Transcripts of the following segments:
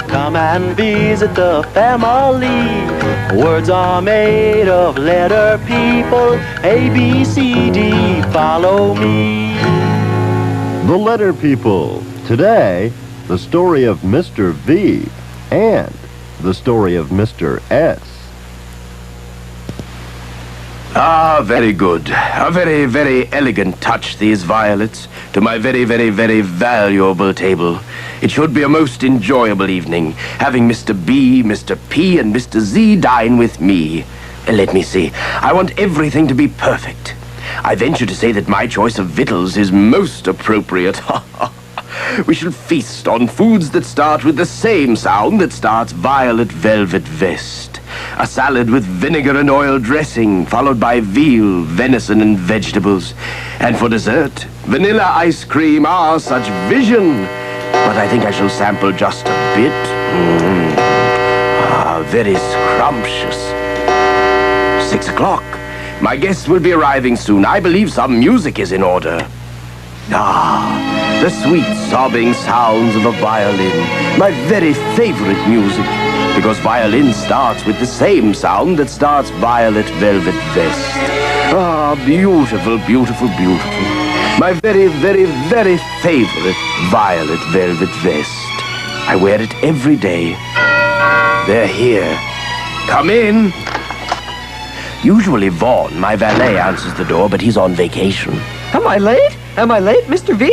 come and visit the family. Words are made of letter people, A, B, C, D, follow me. The Letter People. Today, the story of Mr. V and the story of Mr. S. Ah, very good. A very, very elegant touch, these violets, to my very, very, very valuable table. It should be a most enjoyable evening, having Mr. B, Mr. P, and Mr. Z dine with me. Let me see. I want everything to be perfect. I venture to say that my choice of victuals is most appropriate. We shall feast on foods that start with the same sound that starts Violet Velvet Vest. A salad with vinegar and oil dressing, followed by veal, venison, and vegetables. And for dessert, vanilla ice cream. Ah, such vision! But I think I shall sample just a bit. Very scrumptious. 6 o'clock. My guests will be arriving soon. I believe some music is in order. Ah, the sweet sobbing sounds of a violin. My very favorite music. Because violin starts with the same sound that starts Violet Velvet Vest. Ah, beautiful, beautiful, beautiful. My very, very, very favorite Violet Velvet Vest. I wear it every day. They're here. Come in. Usually Vaughn, my valet, answers the door, but he's on vacation. Am I late? Am I late, Mr. V?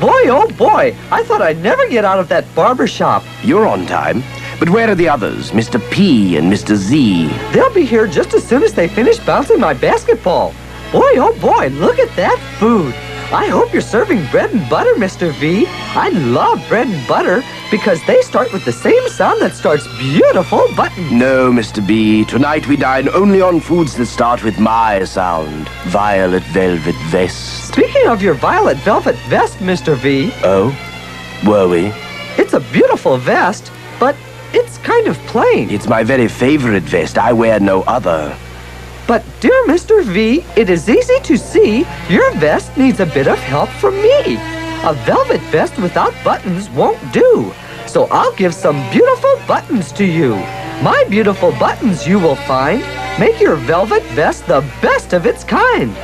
Boy, oh boy, I thought I'd never get out of that barber shop. You're on time. But where are the others, Mr. P and Mr. Z? They'll be here just as soon as they finish bouncing my basketball. Boy, oh boy, look at that food. I hope you're serving bread and butter, Mr. V. I love bread and butter because they start with the same sound that starts beautiful buttons. No, Mr. B. Tonight we dine only on foods that start with my sound. Violet Velvet Vest. Speaking of your Violet Velvet Vest, Mr. V. Oh? Were we? It's a beautiful vest, but it's kind of plain. It's my very favorite vest. I wear no other. But, dear Mr. V, it is easy to see your vest needs a bit of help from me. A velvet vest without buttons won't do. So I'll give some beautiful buttons to you. My beautiful buttons, you will find, make your velvet vest the best of its kind.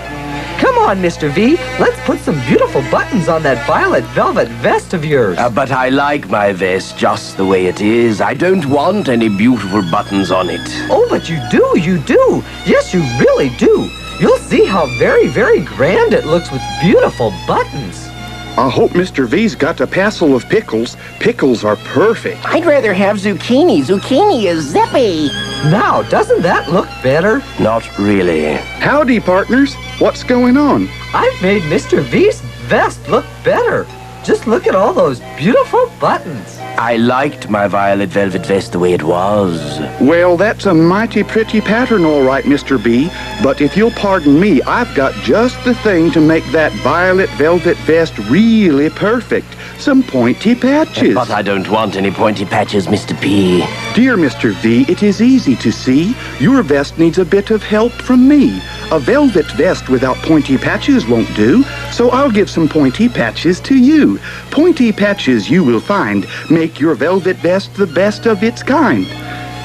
Come on, Mr. V, let's put some beautiful buttons on that violet velvet vest of yours. But I like my vest just the way it is. I don't want any beautiful buttons on it. Oh, but you do, you do. Yes, you really do. You'll see how very, very grand it looks with beautiful buttons. I hope Mr. V's got a passel of pickles. Pickles are perfect. I'd rather have zucchini. Zucchini is zippy. Now, doesn't that look better? Not really. Howdy, partners. What's going on? I've made Mr. V's vest look better. Just look at all those beautiful buttons. I liked my violet velvet vest the way it was. Well, that's a mighty pretty pattern, all right, Mr. B. But if you'll pardon me, I've got just the thing to make that violet velvet vest really perfect. Some pointy patches. But I don't want any pointy patches, Mr. P. Dear Mr. V, it is easy to see. Your vest needs a bit of help from me. A velvet vest without pointy patches won't do, so I'll give some pointy patches to you. Pointy patches, you will find, make your velvet vest the best of its kind.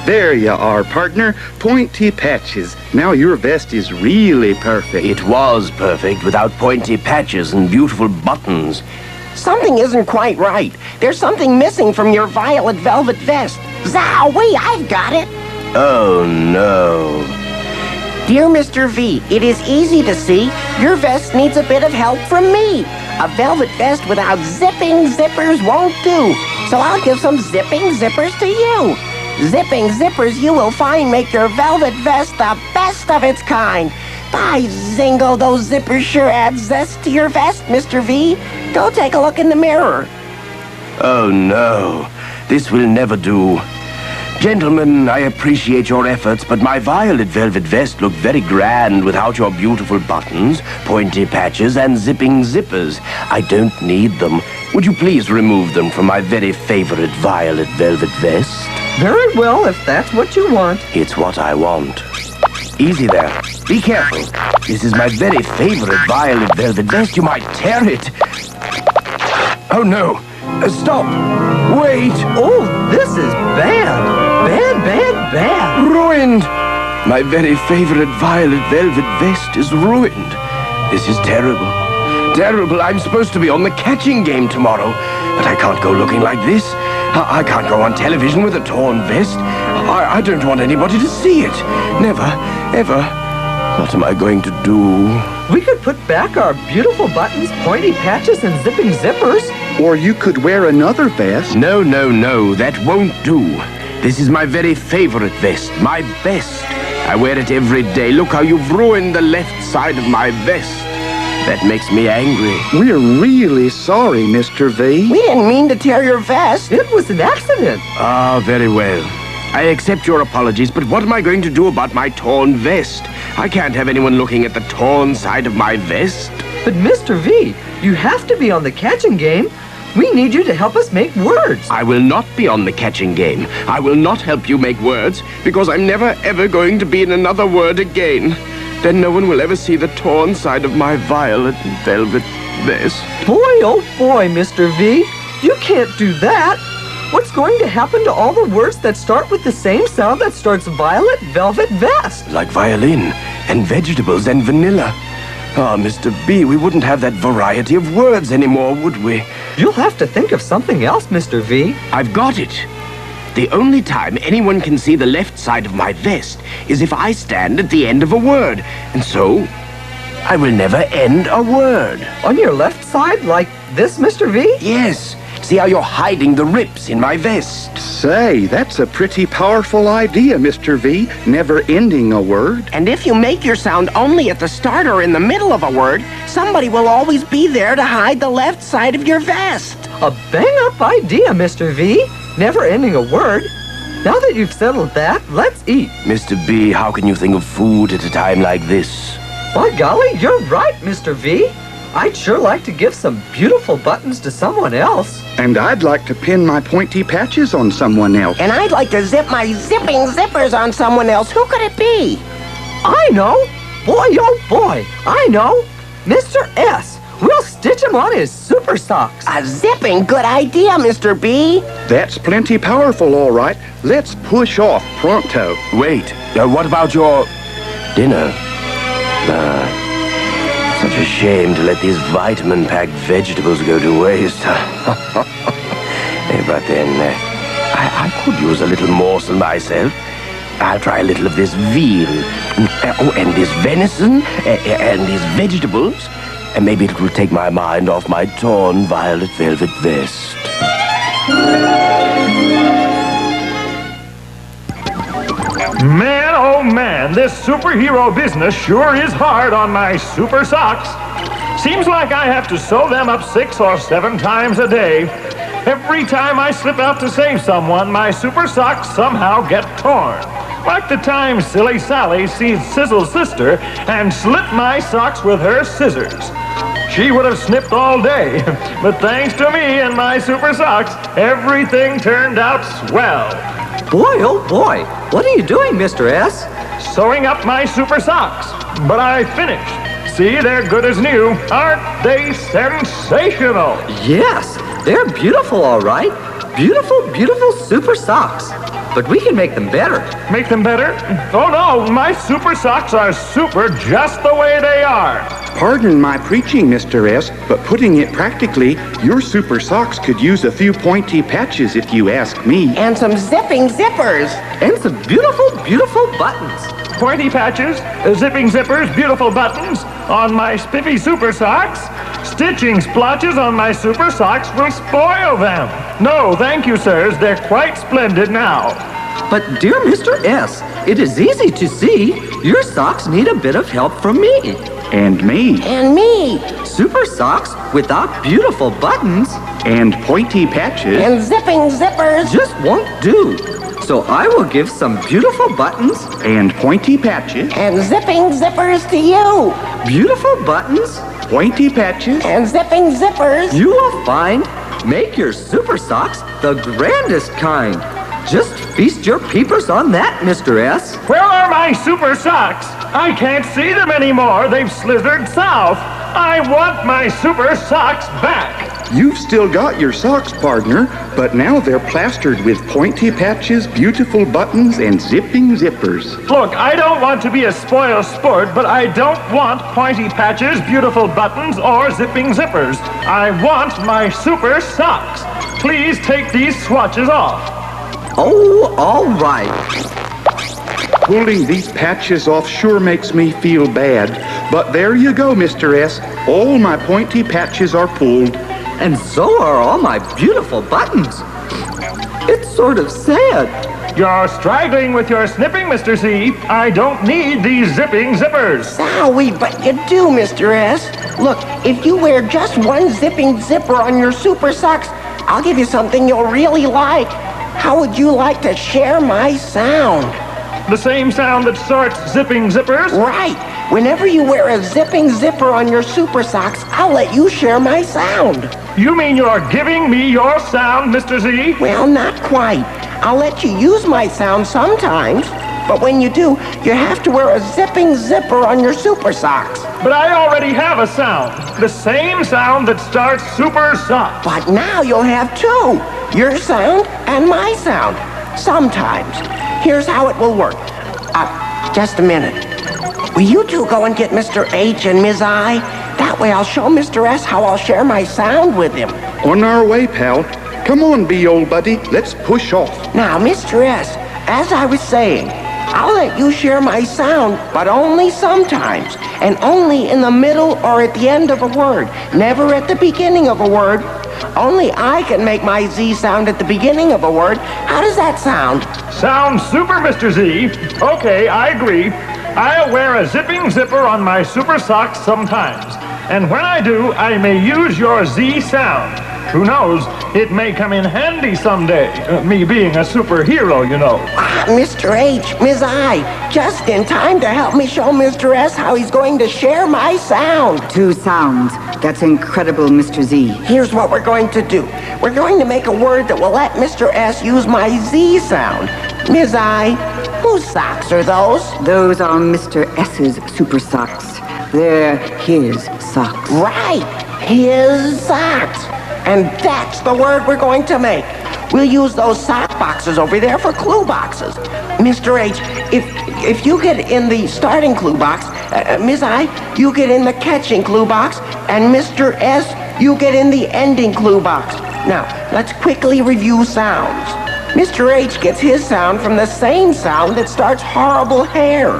There you are, partner. Pointy patches. Now your vest is really perfect. It was perfect without pointy patches and beautiful buttons. Something isn't quite right. There's something missing from your violet velvet vest. Zowie, I've got it. Oh, no. Dear Mr. V, it is easy to see your vest needs a bit of help from me. A velvet vest without zipping zippers won't do, so I'll give some zipping zippers to you. Zipping zippers, you will find, make your velvet vest the best of its kind. By Zingo, those zippers sure add zest to your vest, Mr. V. Go take a look in the mirror. Oh, no. This will never do. Gentlemen, I appreciate your efforts, but my violet velvet vest looked very grand without your beautiful buttons, pointy patches, and zipping zippers. I don't need them. Would you please remove them from my very favorite violet velvet vest? Very well, if that's what you want. It's what I want. Easy there. Be careful. This is my very favorite violet velvet vest. You might tear it. Oh, no. Stop. Wait. Oh, this My very favorite violet velvet vest is ruined. This is terrible. Terrible. I'm supposed to be on the catching game tomorrow, but I can't go looking like this. I can't go on television with a torn vest. I don't want anybody to see it. Never, ever. What am I going to do? We could put back our beautiful buttons, pointy patches, and zipping zippers. Or you could wear another vest. No, no, no. That won't do. This is my very favorite vest. My best. I wear it every day. Look how you've ruined the left side of my vest. That makes me angry. We're really sorry, Mr. V. We didn't mean to tear your vest. It was an accident. Ah, very well. I accept your apologies, but what am I going to do about my torn vest? I can't have anyone looking at the torn side of my vest. But Mr. V, you have to be on the catching game. We need you to help us make words. I will not be on the catching game. I will not help you make words, because I'm never, ever going to be in another word again. Then no one will ever see the torn side of my violet velvet vest. Boy, oh boy, Mr. V, you can't do that. What's going to happen to all the words that start with the same sound that starts violet velvet vest? Like violin, and vegetables, and vanilla. Ah, Mr. B, we wouldn't have that variety of words anymore, would we? You'll have to think of something else, Mr. V. I've got it. The only time anyone can see the left side of my vest is if I stand at the end of a word. And so, I will never end a word. On your left side, like this, Mr. V? Yes. See how you're hiding the rips in my vest? Say, that's a pretty powerful idea, Mr. V. Never ending a word. And if you make your sound only at the start or in the middle of a word, somebody will always be there to hide the left side of your vest. A bang-up idea, Mr. V. Never ending a word. Now that you've settled that, let's eat. Mr. B, how can you think of food at a time like this? By golly, you're right, Mr. V. I'd sure like to give some beautiful buttons to someone else. And I'd like to pin my pointy patches on someone else. And I'd like to zip my zipping zippers on someone else. Who could it be? I know. Boy, oh boy. I know. Mr. S. We'll stitch him on his super socks. A zipping good idea, Mr. B. That's plenty powerful, all right. Let's push off pronto. Wait, what about your dinner? Such a shame to let these vitamin-packed vegetables go to waste. But then, I could use a little morsel myself. I'll try a little of this veal. And this venison, and these vegetables. And maybe it will take my mind off my torn violet velvet vest. Man, oh man, this superhero business sure is hard on my super socks. Seems like I have to sew them up 6 or 7 times a day. Every time I slip out to save someone, my super socks somehow get torn. Like the time Silly Sally seized Sizzle's sister and slit my socks with her scissors. She would have snipped all day, but thanks to me and my super socks, everything turned out swell. Boy, oh boy. What are you doing, Mr. S? Sewing up my super socks, but I finished. See, they're good as new. Aren't they sensational? Yes, they're beautiful, all right. Beautiful, beautiful super socks. But we can make them better. Make them better? Oh no, my super socks are super just the way they are. Pardon my preaching, Mr. S., but putting it practically, your super socks could use a few pointy patches if you ask me. And some zipping zippers. And some beautiful, beautiful buttons. Pointy patches, zipping zippers, beautiful buttons on my spiffy super socks. Stitching splotches on my super socks will spoil them. No, thank you, sirs. They're quite splendid now. But dear Mr. S, it is easy to see your socks need a bit of help from me. And me. And me. Super socks without beautiful buttons And pointy patches. And zipping zippers. just won't do. So I will give some beautiful buttons, And pointy patches. And zipping zippers to you. beautiful buttons, Pointy patches. And zipping zippers. you will find make your super socks the grandest kind. Just feast your peepers on that, Mr. S. Where are my super socks? I can't see them anymore. They've slithered south. I want my super socks back. You've still got your socks, partner, but now they're plastered with pointy patches, beautiful buttons, and zipping zippers. Look, I don't want to be a spoiled sport, but I don't want pointy patches, beautiful buttons, or zipping zippers. I want my super socks. Please take these swatches off. Oh, all right. Pulling these patches off sure makes me feel bad. But there you go, Mr. S. All my pointy patches are pulled. And so are all my beautiful buttons. It's sort of sad. You're straggling with your snipping, Mr. Z. I don't need these zipping zippers. Sorry, but you do, Mr. S. Look, if you wear just one zipping zipper on your super socks, I'll give you something you'll really like. How would you like to share my sound? The same sound that starts zipping zippers? Right. Whenever you wear a zipping zipper on your super socks, I'll let you share my sound. You mean you're giving me your sound, Mr. Z? Well, not quite. I'll let you use my sound sometimes. But when you do, you have to wear a zipping zipper on your super socks. But I already have a sound. The same sound that starts super socks. But now you'll have two. Your sound and my sound. Sometimes. Here's how it will work. Just a minute. Will you two go and get Mr. H and Ms. I? That way I'll show Mr. S how I'll share my sound with him. On our way, pal. Come on, B, old buddy. Let's push off. Now, Mr. S, as I was saying, I'll let you share my sound, but only sometimes, and only in the middle or at the end of a word, never at the beginning of a word. Only I can make my Z sound at the beginning of a word. How does that sound? Sounds super, Mr. Z. Okay, I agree. I'll wear a zipping zipper on my super socks sometimes. And when I do, I may use your Z sound. Who knows, it may come in handy someday. Me being a superhero, you know. Mr. H, Ms. I, just in time to help me show Mr. S how he's going to share my sound. Two sounds. That's incredible, Mr. Z. Here's what we're going to do. We're going to make a word that will let Mr. S use my Z sound. Ms. I, whose socks are those? Those are Mr. S's super socks. They're his socks. Right, his socks. And that's the word we're going to make. We'll use those sock boxes over there for clue boxes. Mr. H, if you get in the starting clue box, Ms. I, you get in the catching clue box, and Mr. S, you get in the ending clue box. Now, let's quickly review sounds. Mr. H gets his sound from the same sound that starts horrible hair.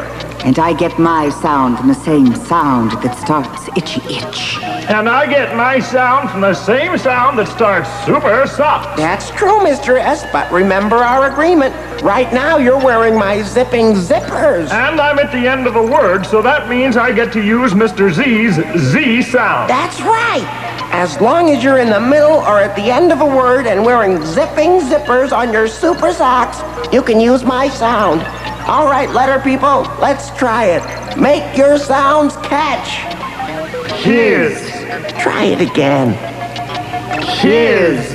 And I get my sound from the same sound that starts itchy itch. And I get my sound from the same sound that starts super socks. That's true, Mr. S, but remember our agreement. Right now, you're wearing my zipping zippers. And I'm at the end of a word, so that means I get to use Mr. Z's Z sound. That's right. As long as you're in the middle or at the end of a word and wearing zipping zippers on your super socks, you can use my sound. All right, letter people, let's try it. Make your sounds catch. His. Try it again. His.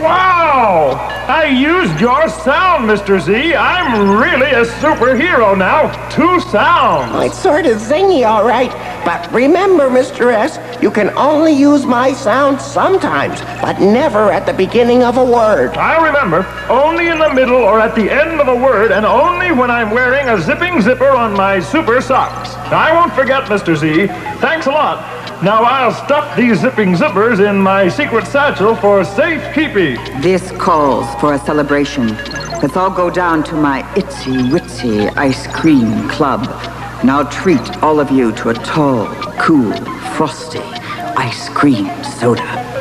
Wow! I used your sound, Mr. Z. I'm really a superhero now. Two sounds. Oh, it's sort of zingy, all right. But remember, Mr. S, you can only use my sound sometimes, but never at the beginning of a word. I'll remember. Only in the middle or at the end of a word, and only when I'm wearing a zipping zipper on my super socks. I won't forget, Mr. Z. Thanks a lot. Now I'll stuff these zipping zippers in my secret satchel for safekeeping. This calls for a celebration. Let's all go down to my Itsy Witsy Ice Cream Club. And I'll treat all of you to a tall, cool, frosty ice cream soda.